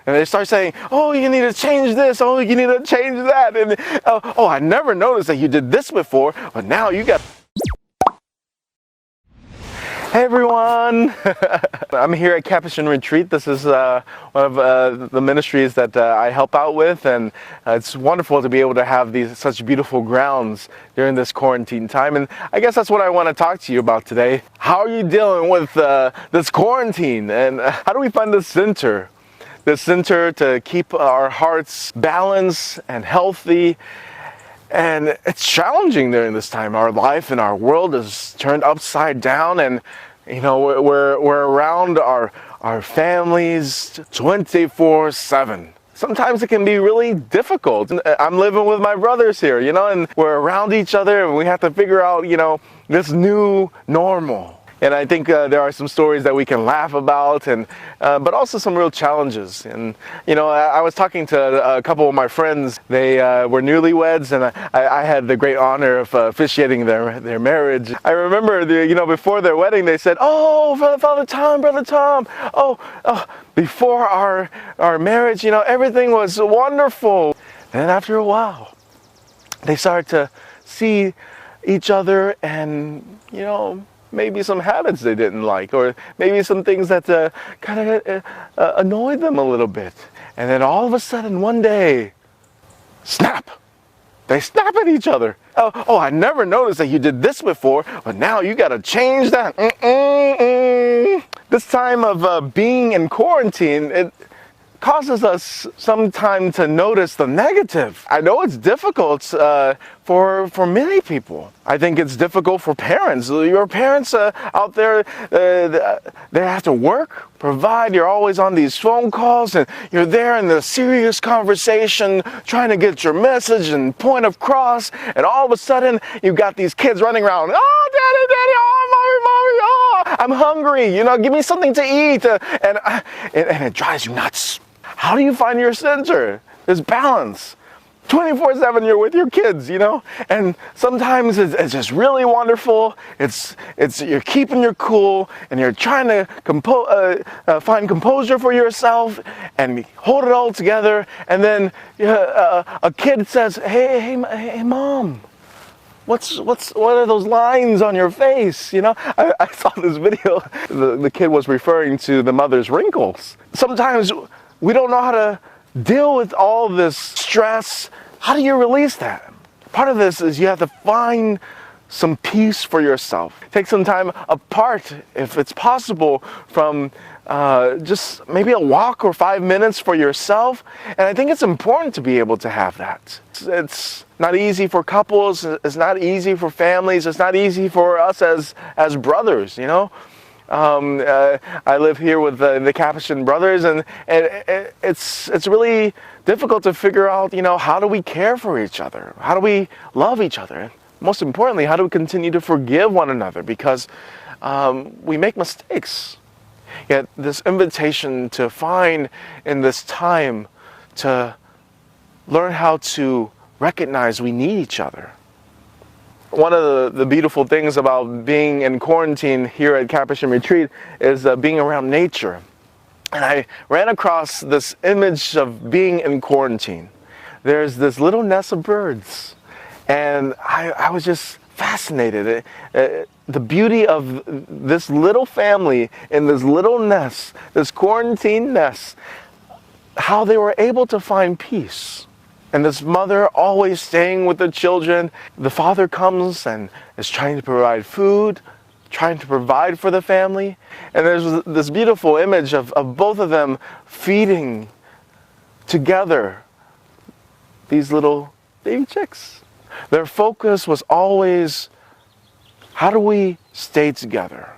And they start saying, oh, you need to change this. Oh, you need to change that. And oh, I never noticed that you did this before, but now you got... Hey everyone, I'm here at Capuchin Retreat. This is one of the ministries that I help out with, and it's wonderful to be able to have such beautiful grounds during this quarantine time. And I guess that's what I want to talk to you about today. How are you dealing with this quarantine, and how do we find the center to keep our hearts balanced and healthy? And it's challenging during this time. Our life and our world is turned upside down, and we're around our families 24/7. Sometimes it can be really difficult. I'm living with my brothers here, and we're around each other, and we have to figure out, this new normal. And I think there are some stories that we can laugh about, but also some real challenges. And I was talking to a couple of my friends. They were newlyweds, and I had the great honor of officiating their marriage. I remember, before their wedding, they said, "Oh, Brother Tom, oh, before our marriage, everything was wonderful." And after a while, they started to see each other, and maybe some habits they didn't like, or maybe some things that kind of annoyed them a little bit. And then all of a sudden, one day, snap! They snap at each other. Oh, I never noticed that you did this before, but now you got to change that. This time of being in quarantine, it causes us sometimes to notice the negative. I know it's difficult for many people. I think it's difficult for parents. Your parents out there, they have to work, provide. You're always on these phone calls, and you're there in the serious conversation, trying to get your message and point across, and all of a sudden, you've got these kids running around. Oh, daddy, oh, mommy, I'm hungry. Give me something to eat. And it drives you nuts. How do you find your center? There's balance. 24/7 you're with your kids, and sometimes it's just really wonderful. It's you're keeping your cool, and you're trying to find composure for yourself and hold it all together. And then a kid says, "Hey, mom, what are those lines on your face?" I saw this video. The kid was referring to the mother's wrinkles. Sometimes we don't know how to deal with all this stress. How do you release that? Part of this is you have to find some peace for yourself. Take some time apart, if it's possible, from just maybe a walk or 5 minutes for yourself. And I think it's important to be able to have that. It's not easy for couples. It's not easy for families. It's not easy for us as brothers, I live here with the Capuchin brothers, and it's really difficult to figure out, how do we care for each other? How do we love each other? Most importantly, how do we continue to forgive one another? Because we make mistakes. Yet this invitation to find in this time to learn how to recognize we need each other. One of the beautiful things about being in quarantine here at Capuchin Retreat is being around nature. And I ran across this image of being in quarantine. There's this little nest of birds, and I was just fascinated. The beauty of this little family in this little nest, this quarantine nest, how they were able to find peace. And this mother always staying with the children. The father comes and is trying to provide food, trying to provide for the family. And there's this beautiful image of both of them feeding together these little baby chicks. Their focus was always, how do we stay together?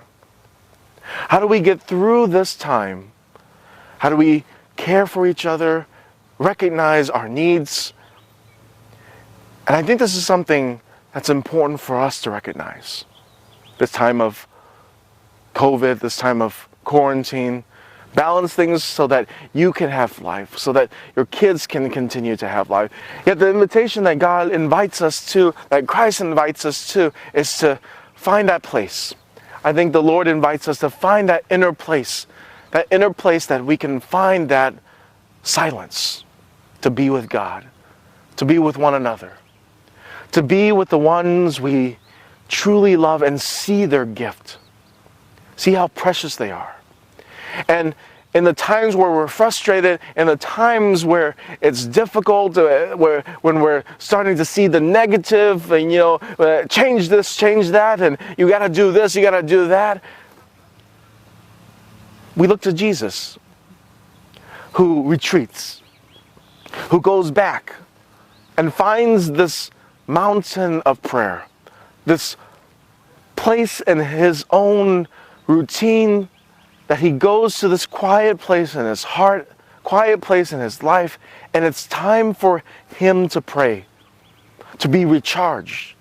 How do we get through this time? How do we care for each other? Recognize our needs. And I think this is something that's important for us to recognize. This time of COVID, this time of quarantine, balance things so that you can have life, so that your kids can continue to have life. Yet the invitation that God invites us to, that Christ invites us to, is to find that place. I think the Lord invites us to find that inner place that we can find that silence to be with God, to be with one another, to be with the ones we truly love and see their gift. See how precious they are. And in the times where we're frustrated, in the times where it's difficult, when we're starting to see the negative, and change this, change that, and you got to do this, you got to do that, we look to Jesus, who retreats, who goes back and finds this mountain of prayer, this place in his own routine, that he goes to this quiet place in his heart, quiet place in his life, and it's time for him to pray, to be recharged,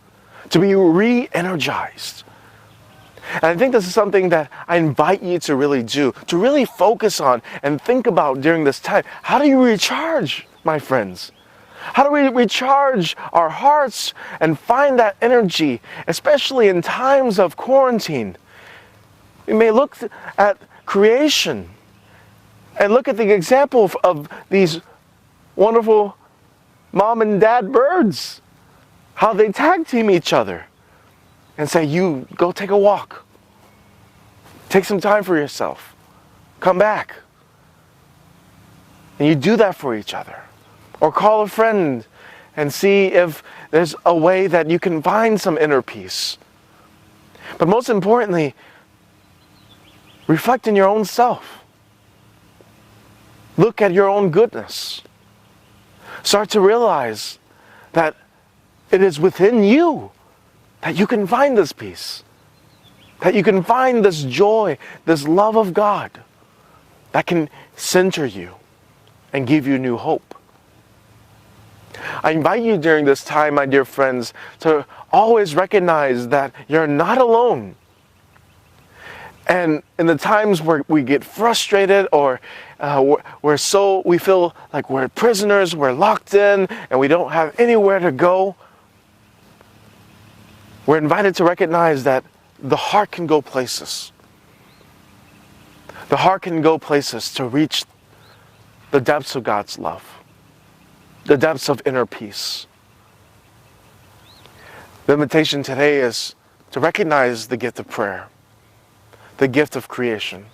to be re-energized. And I think this is something that I invite you to really do, to really focus on and think about during this time. How do you recharge, my friends? How do we recharge our hearts and find that energy, especially in times of quarantine? We may look at creation and look at the example of these wonderful mom and dad birds, how they tag team each other and say, you go take a walk, take some time for yourself, come back. And you do that for each other. Or call a friend and see if there's a way that you can find some inner peace. But most importantly, reflect in your own self. Look at your own goodness. Start to realize that it is within you that you can find this peace, that you can find this joy, this love of God that can center you and give you new hope. I invite you during this time, my dear friends, to always recognize that you're not alone. And in the times where we get frustrated or we feel like we're prisoners, we're locked in, and we don't have anywhere to go, we're invited to recognize that the heart can go places. The heart can go places to reach the depths of God's love, the depths of inner peace. The invitation today is to recognize the gift of prayer, the gift of creation,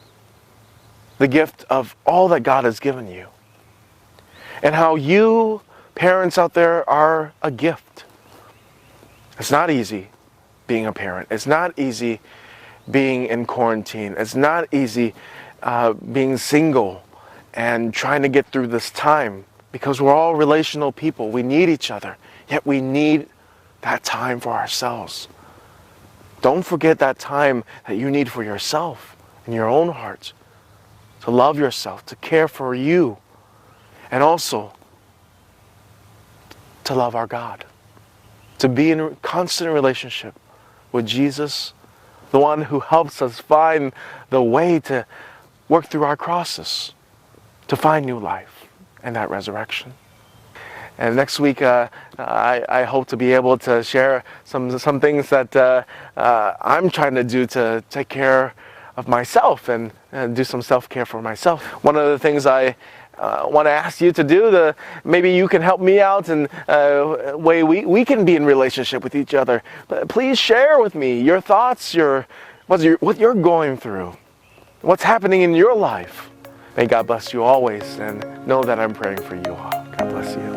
the gift of all that God has given you, and how you, parents out there, are a gift. It's not easy being a parent. It's not easy being in quarantine. It's not easy being single and trying to get through this time, because we're all relational people. We need each other, yet we need that time for ourselves. Don't forget that time that you need for yourself in your own heart, to love yourself, to care for you, and also to love our God, to be in a constant relationship with Jesus, the one who helps us find the way to work through our crosses, to find new life and that resurrection. And next week, I hope to be able to share some things that I'm trying to do to take care of myself and do some self-care for myself. One of the things I want to ask you to do, maybe you can help me out in a way we can be in relationship with each other. But please share with me your thoughts, what you're going through, what's happening in your life. May God bless you always, and know that I'm praying for you all. God bless you.